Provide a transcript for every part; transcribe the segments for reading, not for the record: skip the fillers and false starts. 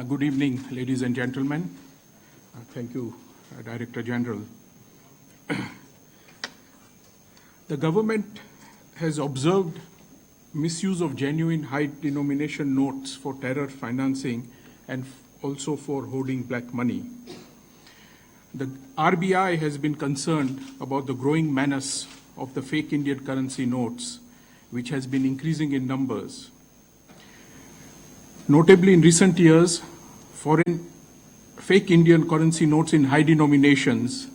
Good evening, ladies and gentlemen. Thank you, Director General. The government has observed misuse of genuine high denomination notes for terror financing and also for hoarding black money. The RBI has been concerned about the growing menace of the fake Indian currency notes, which has been increasing in numbers. Notably, in recent years, foreign fake Indian currency notes in high denominations,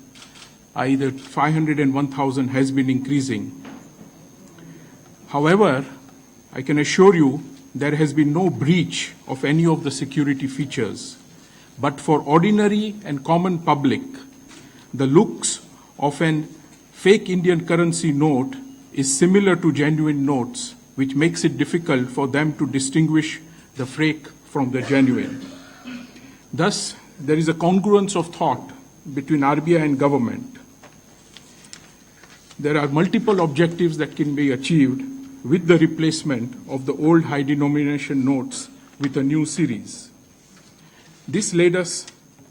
either 500 and 1,000, has been increasing. However, I can assure you there has been no breach of any of the security features. But for ordinary and common public, the looks of an fake Indian currency note is similar to genuine notes, which makes it difficult for them to distinguish the fake from the genuine. Thus, there is a congruence of thought between RBI and government. There are multiple objectives that can be achieved with the replacement of the old high denomination notes with a new series. This led us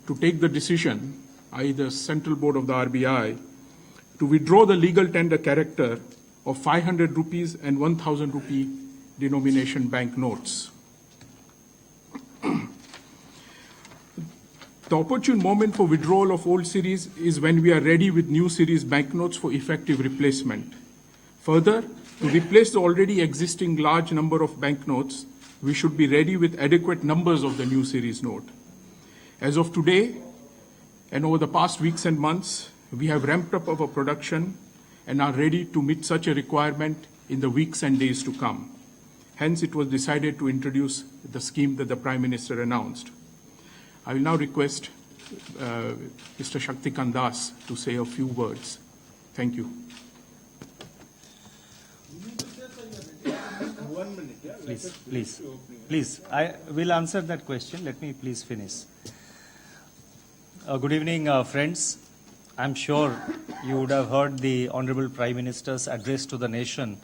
to take the decision, i.e. the Central Board of the RBI, to withdraw the legal tender character of 500 rupees and 1,000 rupee denomination banknotes. The opportune moment for withdrawal of old series is when we are ready with new series banknotes for effective replacement. Further, to replace the already existing large number of banknotes, we should be ready with adequate numbers of the new series note. As of today, and over the past weeks and months, we have ramped up our production and are ready to meet such a requirement in the weeks and days to come. Hence, it was decided to introduce the scheme that the Prime Minister announced. I will now request Mr. Shaktikant Das to say a few words. Thank you. Please. I will answer that question. Let me please finish. Good evening, friends. I'm sure you would have heard the Honorable Prime Minister's address to the nation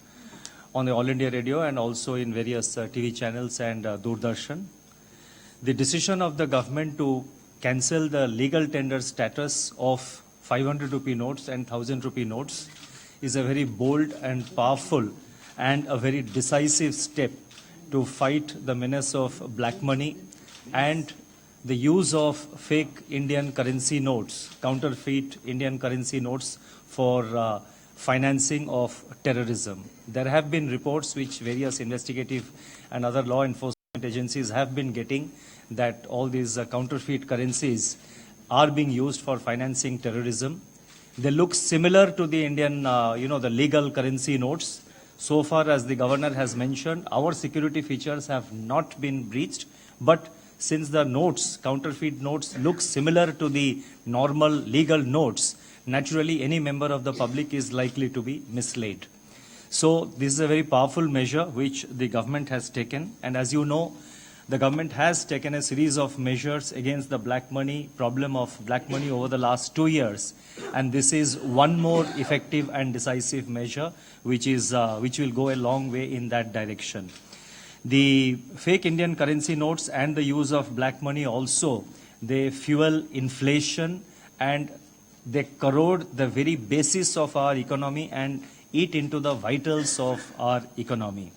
on the All India Radio and also in various TV channels and Doordarshan. The decision of the government to cancel the legal tender status of 500 rupee notes and 1000 rupee notes is a very bold and powerful and a very decisive step to fight the menace of black money and the use of fake Indian currency notes, counterfeit Indian currency notes for financing of terrorism. There have been reports which various investigative and other law enforcement agencies have been getting that all these counterfeit currencies are being used for financing terrorism. They look similar to the Indian, the legal currency notes. So far as the governor has mentioned, our security features have not been breached, but since the notes, counterfeit notes, look similar to the normal legal notes, naturally any member of the public is likely to be misled. So this is a very powerful measure which the government has taken, and as you know, the government has taken a series of measures against the black money, problem of black money over the last 2 years. And this is one more effective and decisive measure which will go a long way in that direction. The fake Indian currency notes and the use of black money also, they fuel inflation and they corrode the very basis of our economy and eat into the vitals of our economy.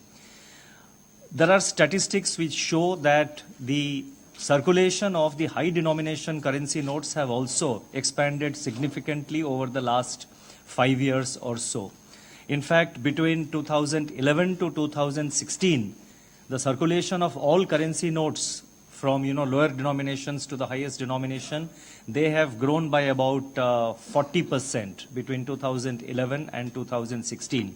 There are statistics which show that the circulation of the high denomination currency notes have also expanded significantly over the last 5 years or so. In fact, between 2011 to 2016, the circulation of all currency notes from lower denominations to the highest denomination, they have grown by about 40% between 2011 and 2016.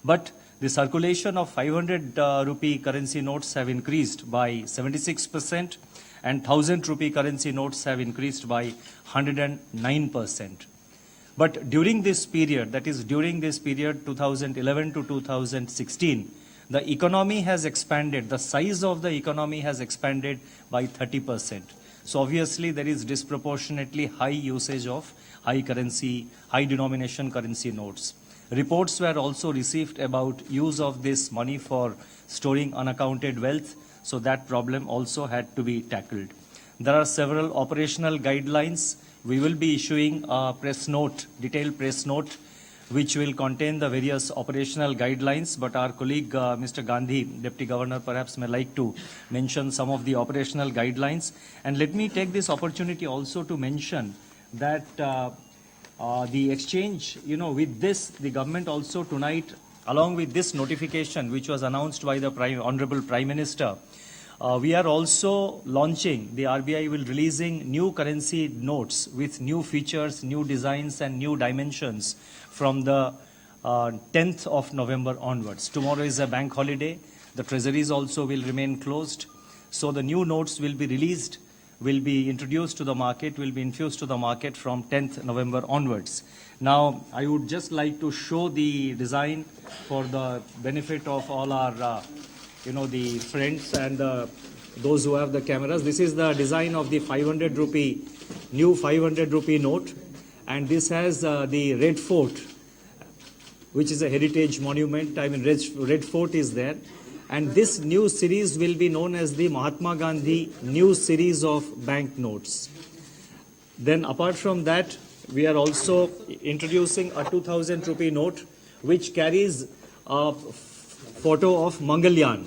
But the circulation of 500 rupee currency notes have increased by 76% and 1000 rupee currency notes have increased by 109%. But during this period, that is during this period 2011 to 2016, the economy has expanded, the size of the economy has expanded by 30%. So obviously there is disproportionately high usage of high denomination currency notes. Reports were also received about use of this money for storing unaccounted wealth. So that problem also had to be tackled. There are several operational guidelines. We will be issuing a press note, detailed press note, which will contain the various operational guidelines, but our colleague, Mr. Gandhi, Deputy Governor, perhaps may like to mention some of the operational guidelines. And let me take this opportunity also to mention that the exchange, with this, the government also tonight, along with this notification, which was announced by the Honorable Prime Minister, we are also launching, the RBI will releasing new currency notes with new features, new designs and new dimensions from the 10th of November onwards. Tomorrow is a bank holiday. The treasuries also will remain closed. So the new notes will be released, will be introduced to the market, will be infused to the market from 10th November onwards. Now, I would just like to show the design for the benefit of all our the friends and those who have the cameras. This is the design of the 500 rupee, new 500 rupee note. And this has the Red Fort, which is a heritage monument. I mean, Red Fort is there. And this new series will be known as the Mahatma Gandhi new series of bank notes. Then apart from that, we are also introducing a 2000 rupee note, which carries a photo of Mangalyaan.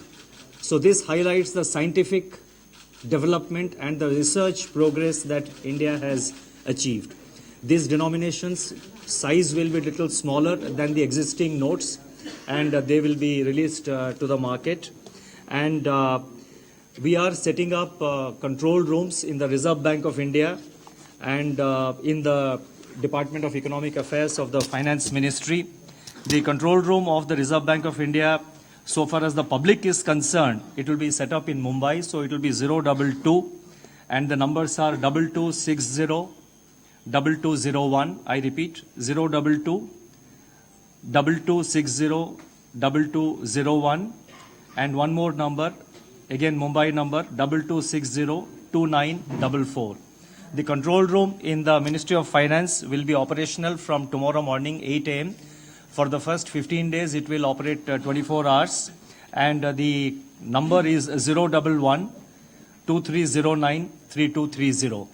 So this highlights the scientific development and the research progress that India has achieved. These denominations size will be little smaller than the existing notes, and they will be released to the market. And we are setting up control rooms in the Reserve Bank of India and in the Department of Economic Affairs of the Finance Ministry. The control room of the Reserve Bank of India, so far as the public is concerned, it will be set up in Mumbai, so it will be 022, and the numbers are 2260 2201. I repeat, 022 2260 2201, and one more number, again Mumbai number, 2260 2944. The control room in the Ministry of Finance will be operational from tomorrow morning 8 a.m. For the first 15 days, it will operate 24 hours, and the number is 011 2309 3230.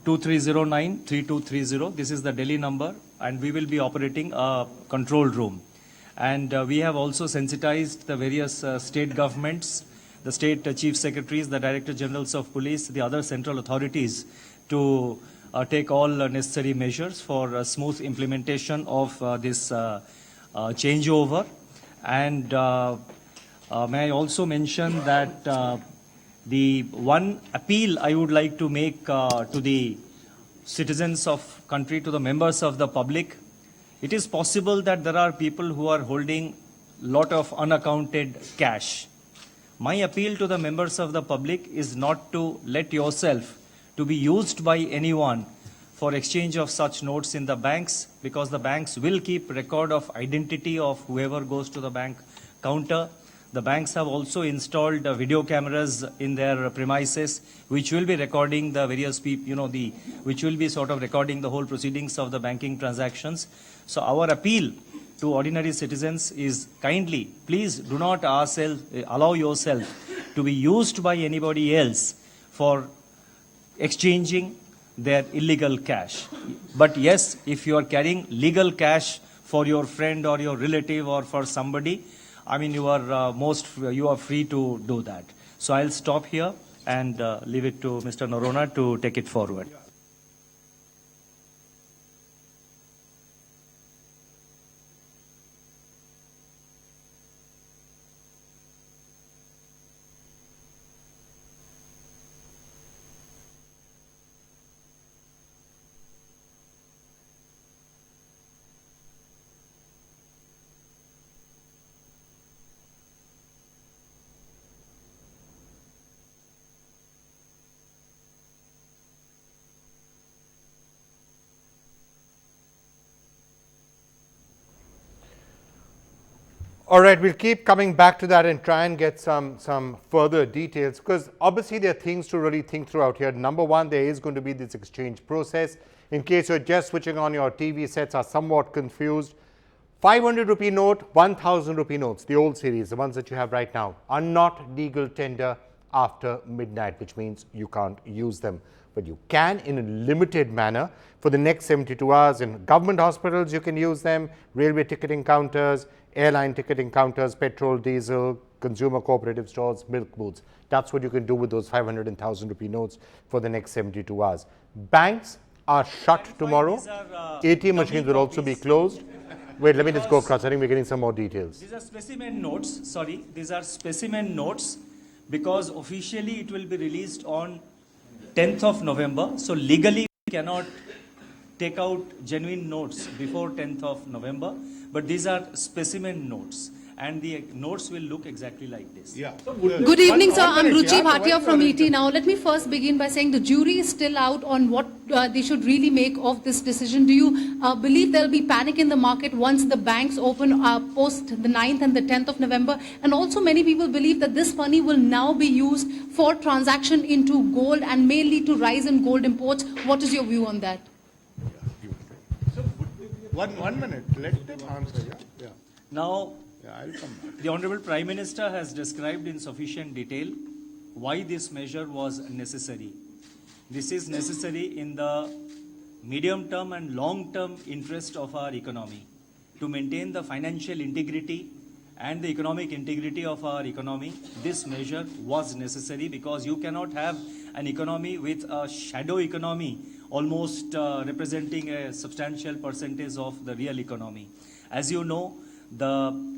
2309 3230. This is the Delhi number, and we will be operating a control room. And we have also sensitized the various state governments, the state chief secretaries, the director generals of police, the other central authorities to take all necessary measures for smooth implementation of this changeover. And may I also mention that the one appeal I would like to make to the citizens of country, to the members of the public, it is possible that there are people who are holding lot of unaccounted cash. My appeal to the members of the public is not to let yourself to be used by anyone for exchange of such notes in the banks, because the banks will keep record of identity of whoever goes to the bank counter. The banks have also installed video cameras in their premises, which will be recording the various people, which will be sort of recording the whole proceedings of the banking transactions. So our appeal to ordinary citizens is kindly, please do not allow yourself to be used by anybody else for exchanging their illegal cash. But yes, if you are carrying legal cash for your friend or your relative or for somebody, I mean, you are free to do that. So I'll stop here and leave it to Mr. Narona to take it forward. All right, we'll keep coming back to that and try and get some further details, because obviously there are things to really think through out here. Number one, there is going to be this exchange process. In case you're just switching on, your TV sets are somewhat confused. 500 rupee note, 1000 rupee notes, the old series, the ones that you have right now, are not legal tender after midnight, which means you can't use them. But you can in a limited manner for the next 72 hours. In government hospitals, you can use them, railway ticketing counters, airline ticketing counters, petrol, diesel, consumer cooperative stores, milk booths. That's what you can do with those 500 and 1000 rupee notes for the next 72 hours. Banks are shut tomorrow. ATM machines will also be closed. Wait, let me just go across. I think we're getting some more details. These are specimen notes. Sorry, these are specimen notes because officially it will be released on 10th of November. So legally we cannot take out genuine notes before 10th of November. But these are specimen notes. And the notes will look exactly like this. Yeah. Good evening, sir. I'm Rupee Bhatia from ET now. Let me first begin by saying the jury is still out on what they should really make of this decision. Do you believe there will be panic in the market once the banks open post the 9th and the 10th of November? And also many people believe that this money will now be used for transaction into gold and may lead to rise in gold imports. What is your view on that? So, one minute. Let them answer. Yeah. Now, I'll come back. the Honorable Prime Minister has described in sufficient detail why this measure was necessary. This is necessary in the medium term and long term interest of our economy to maintain the financial integrity and the economic integrity of our economy. This measure was necessary because you cannot have an economy with a shadow economy almost representing a substantial percentage of the real economy. As you know, the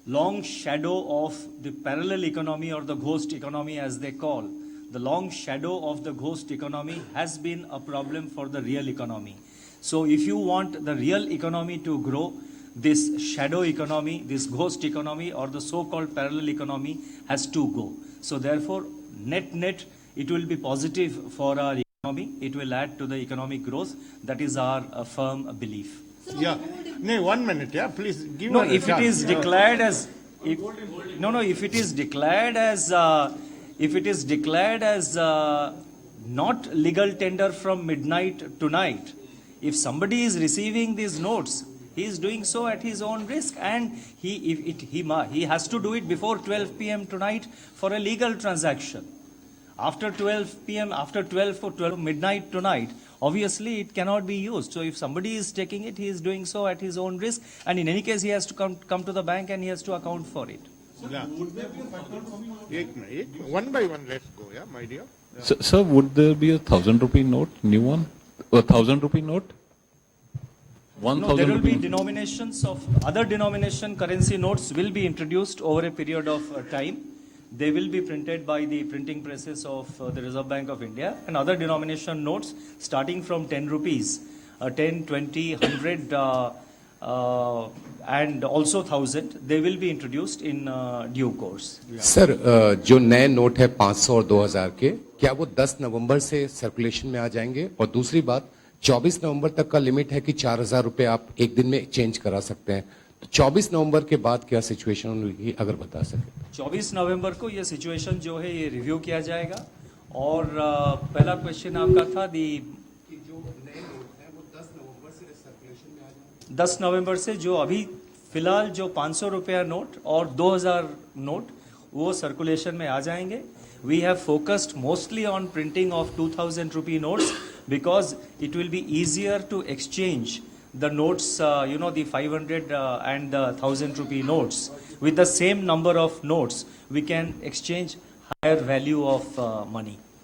long shadow of the parallel economy or the ghost economy as they call, the long shadow of the ghost economy has been a problem for the real economy. So if you want the real economy to grow, this shadow economy, this ghost economy or the so-called parallel economy has to go. So therefore, net, it will be positive for our economy. It will add to the economic growth. That is our firm belief. Yeah. No, 1 minute. Yeah, please give No, her a if it chance. is declared as, if it is declared as not legal tender from midnight tonight, if somebody is receiving these notes, he is doing so at his own risk, and he has to do it before 12 p.m. tonight for a legal transaction. After 12 p.m., after 12 or 12 midnight tonight, obviously it cannot be used. So if somebody is taking it, he is doing so at his own risk, and in any case he has to come to the bank and he has to account for it. Yeah. One by one, let's go. Yeah, my dear. Yeah. Sir, would there be a 1,000 rupee note, new one? A 1,000 rupee note? 1,000 No, there will be rupee. denominations of other denomination currency notes will be introduced over a period of time. They will be printed by the printing presses of the Reserve Bank of India, and other denomination notes starting from 10 rupees, 10, 20, 100 and also 1,000, they will be introduced in due course. Sir जो नए note है 500 और 2000 के, क्या वो 10 नवंबर से circulation में आ जाएंगे? और दूसरी बात, 24 नवंबर तक का लिमिट है कि 4,000 रुपए आप एक दिन में चेंज करा सकते हैं. तो 24 नवंबर के बाद क्या सिचुएशन होगी, अगर बता सके. 24 नवंबर को ये सिचुएशन जो है ये रिव्यू किया जाएगा. और पहला क्वेश्चन आपका था जो नए नोट है वो 10 नवंबर से सर्कुलेशन में आ जाएंगे. 10 नवंबर से जो अभी फिलहाल जो 500 रुपया नोट और 2000 नोट वो सर्कुलेशन में आ जाएंगे. We have focused mostly on printing of 2,000 rupee notes because it will be easier to exchange the notes, the 500 and the 1,000 rupee notes. With the same number of notes, we can exchange higher value of money.